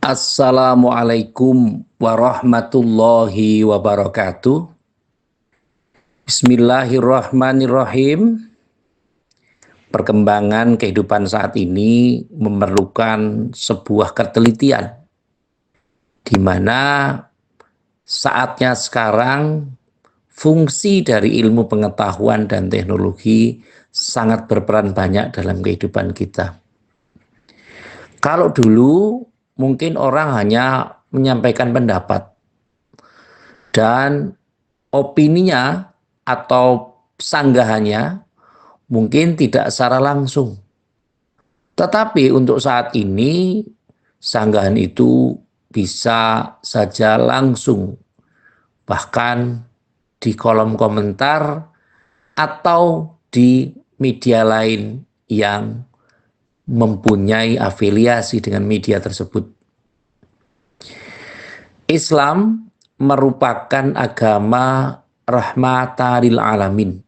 Assalamualaikum warahmatullahi wabarakatuh. Bismillahirrahmanirrahim. Perkembangan kehidupan saat ini memerlukan sebuah ketelitian, di mana saatnya sekarang fungsi dari ilmu pengetahuan dan teknologi sangat berperan banyak dalam kehidupan kita. Kalau dulu mungkin orang hanya menyampaikan pendapat dan opininya atau sanggahannya mungkin tidak secara langsung. Tetapi untuk saat ini sanggahan itu bisa saja langsung, bahkan di kolom komentar atau di media lain yang mempunyai afiliasi dengan media tersebut. Islam merupakan agama rahmatan lil alamin.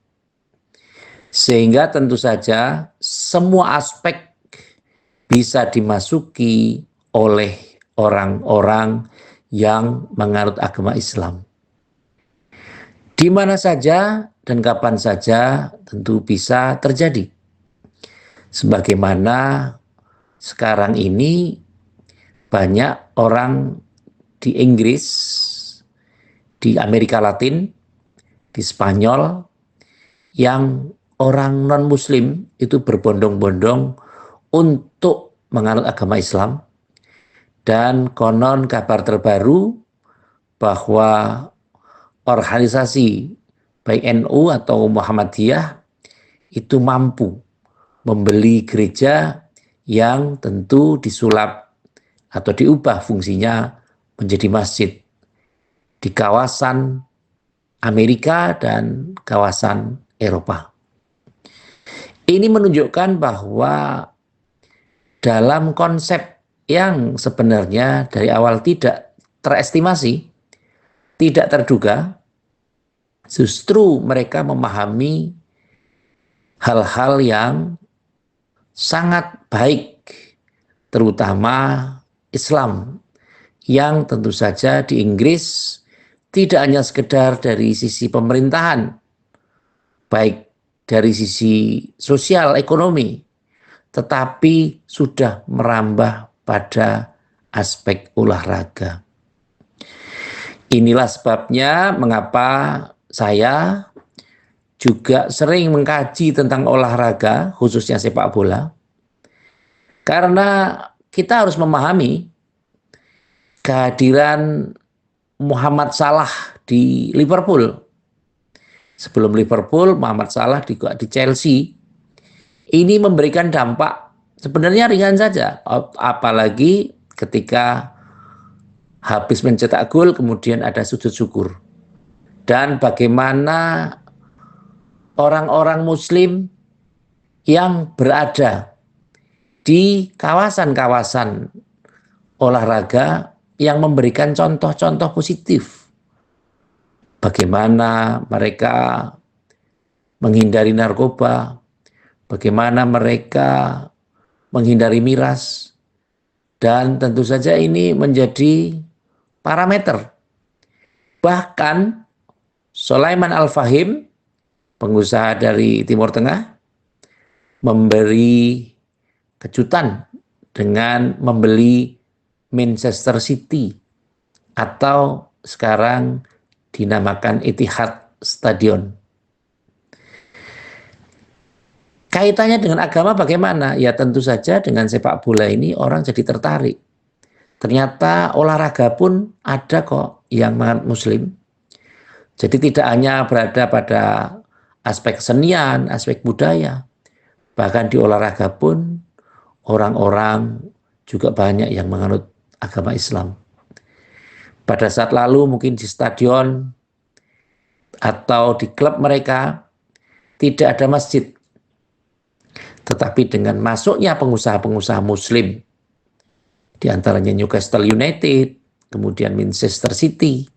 Sehingga tentu saja semua aspek bisa dimasuki oleh orang-orang yang menganut agama Islam. Di mana saja dan kapan saja tentu bisa terjadi. Sebagaimana sekarang ini banyak orang di Inggris, di Amerika Latin, di Spanyol, yang orang non-muslim itu berbondong-bondong untuk menganut agama Islam. Dan konon kabar terbaru bahwa organisasi baik NU atau Muhammadiyah itu mampu membeli gereja yang tentu disulap atau diubah fungsinya menjadi masjid di kawasan Amerika dan kawasan Eropa. Ini menunjukkan bahwa dalam konsep yang sebenarnya dari awal tidak terestimasi, tidak terduga, justru mereka memahami hal-hal yang sangat baik, terutama Islam, yang tentu saja di Inggris tidak hanya sekedar dari sisi pemerintahan, baik dari sisi sosial, ekonomi, tetapi sudah merambah pada aspek olahraga. Inilah sebabnya mengapa saya juga sering mengkaji tentang olahraga, khususnya sepak bola, karena kita harus memahami kehadiran Muhammad Salah di Liverpool. Sebelum Liverpool, Muhammad Salah di Chelsea, ini memberikan dampak sebenarnya ringan saja, apalagi ketika habis mencetak gol kemudian ada sujud syukur. Dan bagaimana orang-orang muslim yang berada di kawasan-kawasan olahraga yang memberikan contoh-contoh positif. Bagaimana mereka menghindari narkoba, bagaimana mereka menghindari miras, dan tentu saja ini menjadi parameter. Bahkan Sulaiman Al-Fahim, pengusaha dari Timur Tengah, memberi kejutan dengan membeli Manchester City atau sekarang dinamakan Etihad Stadion. Kaitannya dengan agama bagaimana? Ya tentu saja dengan sepak bola ini orang jadi tertarik. Ternyata olahraga pun ada kok yang menganut muslim. Jadi tidak hanya berada pada aspek kesenian, aspek budaya. Bahkan di olahraga pun orang-orang juga banyak yang menganut agama Islam. Pada saat lalu mungkin di stadion atau di klub mereka tidak ada masjid. Tetapi dengan masuknya pengusaha-pengusaha muslim, di antaranya Newcastle United, kemudian Manchester City,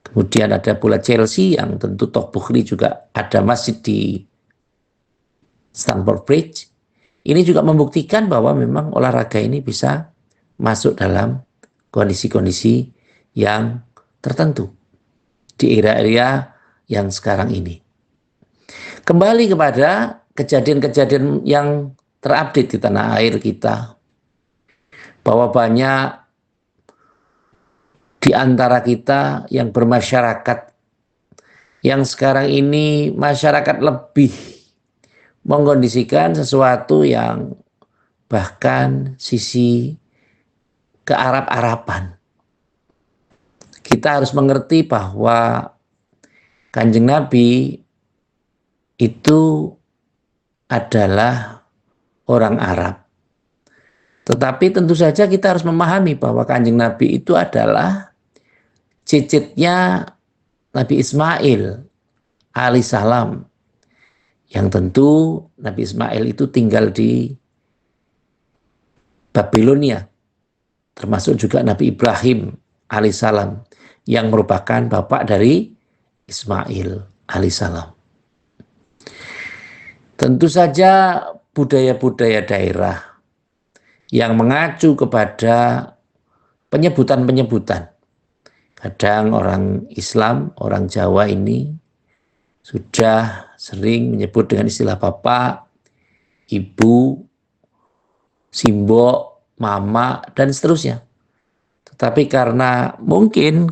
kemudian ada pula Chelsea yang tentu Toh Bukhari juga ada masjid di Stamford Bridge. Ini juga membuktikan bahwa memang olahraga ini bisa masuk dalam kondisi-kondisi yang tertentu di era-era yang sekarang ini. Kembali kepada kejadian-kejadian yang terupdate di tanah air kita, bahwa banyak di antara kita yang bermasyarakat, yang sekarang ini masyarakat lebih mengkondisikan sesuatu yang bahkan sisi kearab-araban. Kita harus mengerti bahwa Kanjeng Nabi itu adalah orang Arab. Tetapi tentu saja kita harus memahami bahwa Kanjeng Nabi itu adalah cicitnya Nabi Ismail alaihissalam, yang tentu Nabi Ismail itu tinggal di Babilonia, termasuk juga Nabi Ibrahim alaihissalam yang merupakan bapak dari Ismail alaihissalam. Tentu saja budaya-budaya daerah yang mengacu kepada penyebutan-penyebutan. Kadang orang Islam, orang Jawa ini sudah sering menyebut dengan istilah bapak, ibu, simbok, mama, dan seterusnya. Tetapi karena mungkin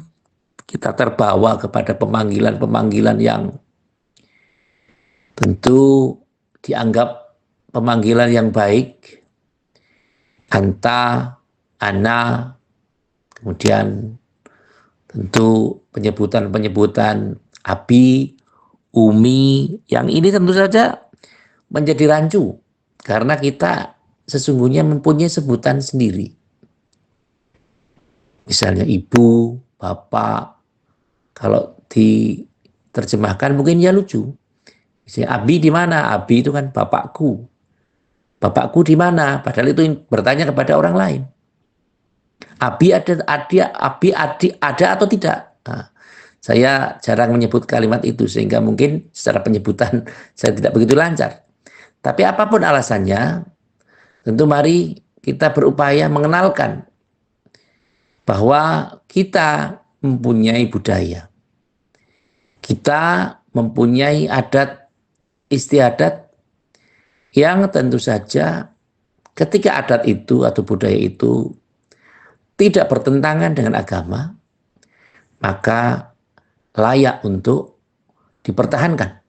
kita terbawa kepada pemanggilan-pemanggilan yang tentu dianggap pemanggilan yang baik, anta, ana, kemudian tentu penyebutan-penyebutan abi, umi, yang ini tentu saja menjadi rancu karena kita sesungguhnya mempunyai sebutan sendiri. Misalnya ibu, bapak, kalau diterjemahkan mungkin ya lucu. Misalnya abi di mana? Abi itu kan bapakku. Bapakku di mana? Padahal itu bertanya kepada orang lain. Abi ada atau tidak? Nah, saya jarang menyebut kalimat itu sehingga mungkin secara penyebutan saya tidak begitu lancar. Tapi apapun alasannya, tentu mari kita berupaya mengenalkan bahwa kita mempunyai budaya. Kita mempunyai adat istiadat yang tentu saja ketika adat itu atau budaya itu tidak bertentangan dengan agama, maka layak untuk dipertahankan.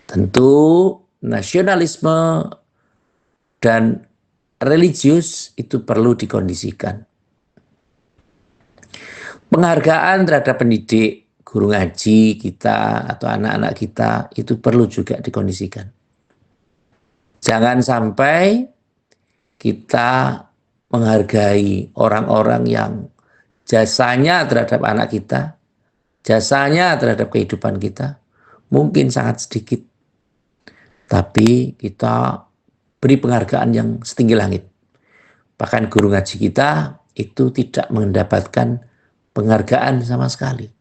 Tentu nasionalisme dan religius itu perlu dikondisikan. Penghargaan terhadap pendidik, guru ngaji kita atau anak-anak kita itu perlu juga dikondisikan. Jangan sampai kita menghargai orang-orang yang jasanya terhadap anak kita, jasanya terhadap kehidupan kita mungkin sangat sedikit, tapi kita beri penghargaan yang setinggi langit. Bahkan guru ngaji kita itu tidak mendapatkan penghargaan sama sekali.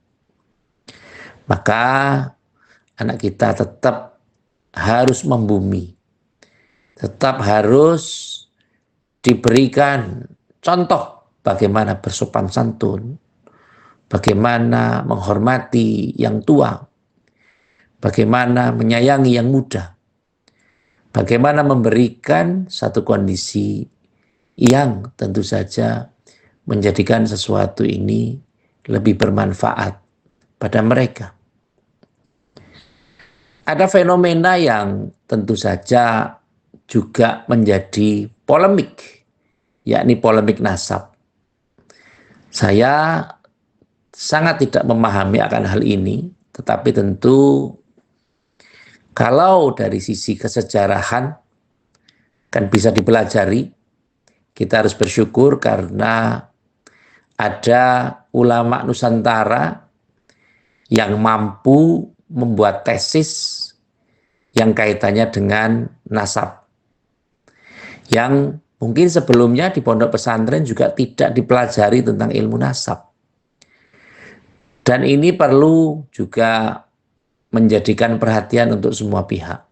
Maka anak kita tetap harus membumi, tetap harus diberikan contoh bagaimana bersopan santun, bagaimana menghormati yang tua, bagaimana menyayangi yang muda, bagaimana memberikan satu kondisi yang tentu saja menjadikan sesuatu ini lebih bermanfaat pada mereka. Ada fenomena yang tentu saja juga menjadi polemik, yakni polemik nasab. Saya sangat tidak memahami akan hal ini, tetapi tentu kalau dari sisi kesejarahan kan bisa dipelajari. Kita harus bersyukur karena ada ulama Nusantara yang mampu membuat tesis yang kaitannya dengan nasab, yang mungkin sebelumnya di pondok pesantren juga tidak dipelajari tentang ilmu nasab. Dan ini perlu juga menjadikan perhatian untuk semua pihak.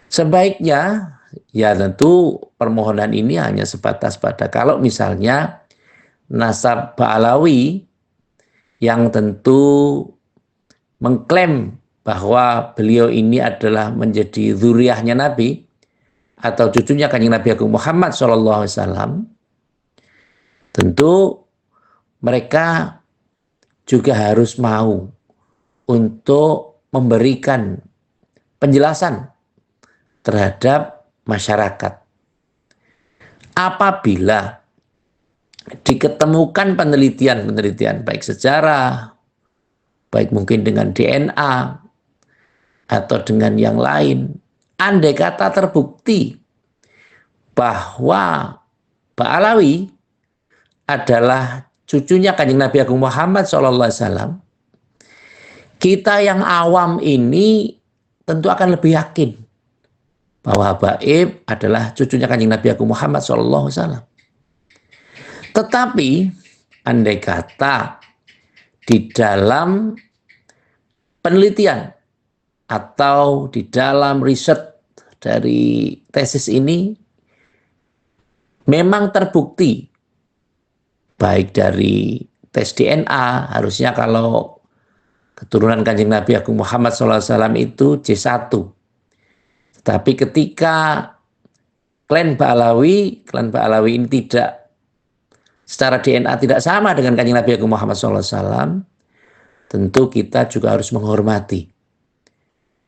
Sebaiknya ya tentu permohonan ini hanya sebatas pada kalau misalnya nasab Ba'alawi yang tentu mengklaim bahwa beliau ini adalah menjadi zuriyahnya Nabi atau cucunya Kanjeng Nabi Agung Muhammad SAW, tentu mereka juga harus mau untuk memberikan penjelasan terhadap masyarakat. Apabila diketemukan penelitian-penelitian baik sejarah, baik mungkin dengan DNA atau dengan yang lain, andai kata terbukti bahwa Ba'alawi adalah cucunya Kanjeng Nabi Agung Muhammad SAW, kita yang awam ini tentu akan lebih yakin bahwa Baib adalah cucunya Kanjeng Nabi Agung Muhammad SAW. Tetapi andai kata di dalam penelitian atau di dalam riset dari tesis ini memang terbukti baik dari tes DNA, harusnya kalau keturunan Kanjeng Nabi Agung Muhammad SAW itu J1. Tapi ketika klan Ba'alawi ini tidak secara DNA tidak sama dengan Kanjeng Nabi Agung Muhammad SAW, tentu kita juga harus menghormati.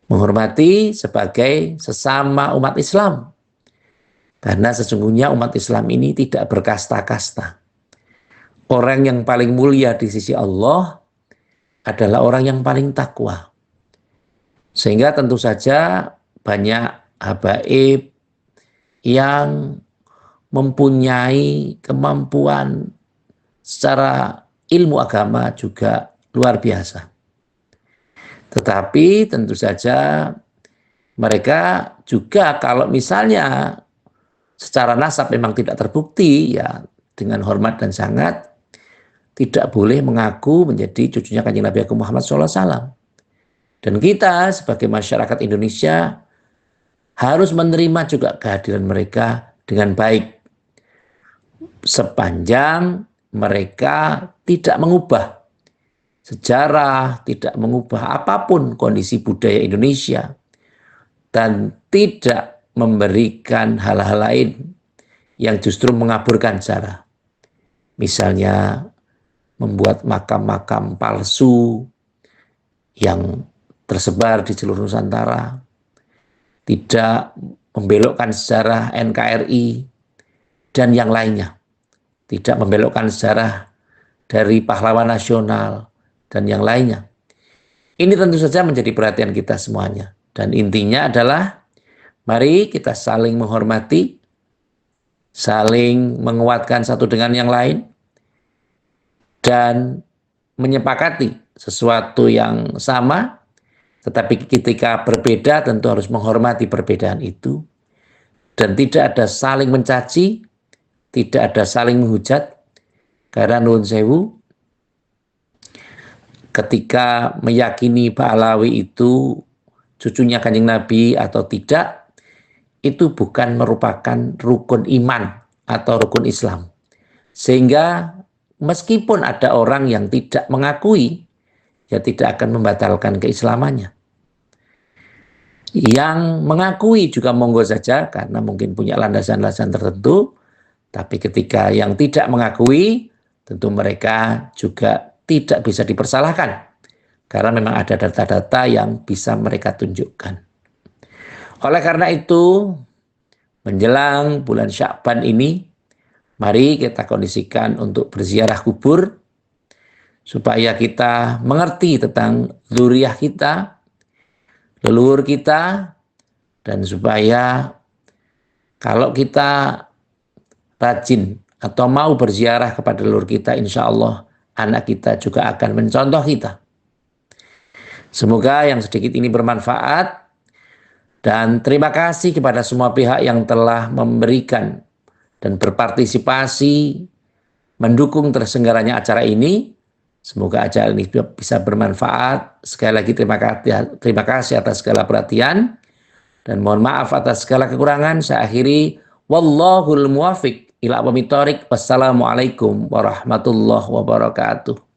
Menghormati sebagai sesama umat Islam. Karena sesungguhnya umat Islam ini tidak berkasta-kasta. Orang yang paling mulia di sisi Allah adalah orang yang paling takwa. Sehingga tentu saja banyak habaib yang mempunyai kemampuan secara ilmu agama juga luar biasa. Tetapi tentu saja mereka juga kalau misalnya secara nasab memang tidak terbukti, ya dengan hormat dan sangat tidak boleh mengaku menjadi cucunya Kanjeng Nabi Agung Muhammad SAW. Dan kita sebagai masyarakat Indonesia harus menerima juga kehadiran mereka dengan baik, sepanjang mereka tidak mengubah sejarah, tidak mengubah apapun kondisi budaya Indonesia, dan tidak memberikan hal-hal lain yang justru mengaburkan sejarah. Misalnya membuat makam-makam palsu yang tersebar di seluruh Nusantara, tidak membelokkan sejarah NKRI dan yang lainnya, tidak membelokkan sejarah dari pahlawan nasional dan yang lainnya. Ini tentu saja menjadi perhatian kita semuanya. Dan intinya adalah mari kita saling menghormati, saling menguatkan satu dengan yang lain, dan menyepakati sesuatu yang sama. Tetapi ketika berbeda tentu harus menghormati perbedaan itu. Dan tidak ada saling mencaci, tidak ada saling menghujat. Karena nuwun sewu, ketika meyakini Ba'alawi itu cucunya Kanjeng Nabi atau tidak, itu bukan merupakan rukun iman atau rukun Islam. Sehingga meskipun ada orang yang tidak mengakui, ya tidak akan membatalkan keislamannya. Yang mengakui juga monggo saja, karena mungkin punya landasan-landasan tertentu. Tapi ketika yang tidak mengakui, tentu mereka juga tidak bisa dipersalahkan. Karena memang ada data-data yang bisa mereka tunjukkan. Oleh karena itu, menjelang bulan Sya'ban ini, mari kita kondisikan untuk berziarah kubur, supaya kita mengerti tentang dzurriyyah kita, leluhur kita, dan supaya kalau kita rajin atau mau berziarah kepada leluhur kita, insya Allah anak kita juga akan mencontoh kita. Semoga yang sedikit ini bermanfaat, dan terima kasih kepada semua pihak yang telah memberikan dan berpartisipasi mendukung terselenggaranya acara ini. Semoga acara ini bisa bermanfaat. Sekali lagi terima kasih atas segala perhatian. Dan mohon maaf atas segala kekurangan. Saya akhiri. Wallahul muwafiq ila aqwamit thoriq. Wassalamualaikum warahmatullahi wabarakatuh.